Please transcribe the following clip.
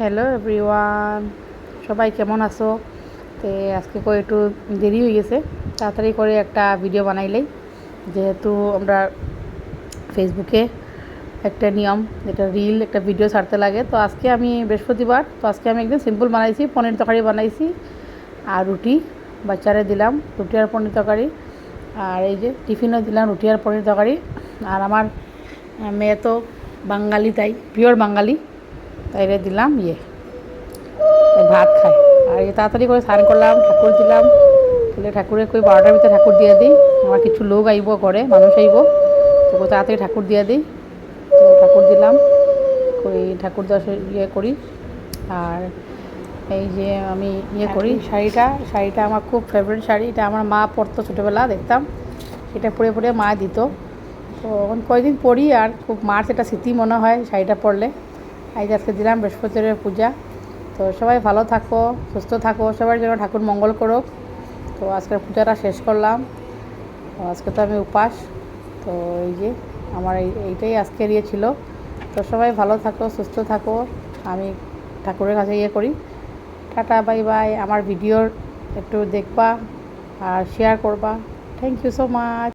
Hello everyone, সবাই কেমন আছো? তো আজকে করে একটু দেরি হয়ে গেছে, তাড়াতাড়ি করে একটা ভিডিও বানাইলেই, যেহেতু আমরা ফেসবুকে একটা নিয়ম, যেটা রিল একটা ভিডিও ছাড়তে লাগে। তো আজকে আমি বৃহস্পতিবার, তো আজকে আমি একদম সিম্পল বানাইছি, পনির তরকারি বানাইছি আর রুটি বাচ্চারে দিলাম, রুটি আর পনির তরকারি। আর এই যে টিফিনও দিলাম রুটি আর পনির তরকারি। আর আমার মেয়ে তো বাঙালি, তাই পিওর বাঙালি, তাই দিলাম ভাত খায়। আর এই তাড়াতাড়ি করে স্নান করলাম, ঠাকুর দিলাম, তাহলে ঠাকুরের কই 12টার ভিতরে ঠাকুর দিয়ে দিই। আমার কিছু লোক আইব, ঘরে মানুষ আইব, তো তাড়াতাড়ি ঠাকুর দিয়ে দিই। তো ঠাকুর দিলাম, কই ঠাকুর দশ করি। আর এই যে আমি করি, শাড়িটা আমার খুব ফেভারিট শাড়ি। এটা আমার মা পরতো ছোটোবেলা, দেখতাম এটা পরে পরে মা দিত। তো এখন কয়েকদিন পরি, আর খুব মার সেটা স্মৃতি মনে হয় শাড়িটা পরলে। আজকে দিলাম বৃহস্পতিবারের পূজা। তো সবাই ভালো থাকো, সুস্থ থাকো, সবার জন্য ঠাকুর মঙ্গল করুক। তো আজকের পূজাটা শেষ করলাম। আজকে তো আমি উপাস। তো এই যে আমার এইটাই আজকের ছিল। তো সবাই ভালো থাকো, সুস্থ থাকো। আমি ঠাকুরের কাছে করি। টাটা, বাই বাই। আমার ভিডিওর একটু দেখবা আর শেয়ার করবা। Thank you so much.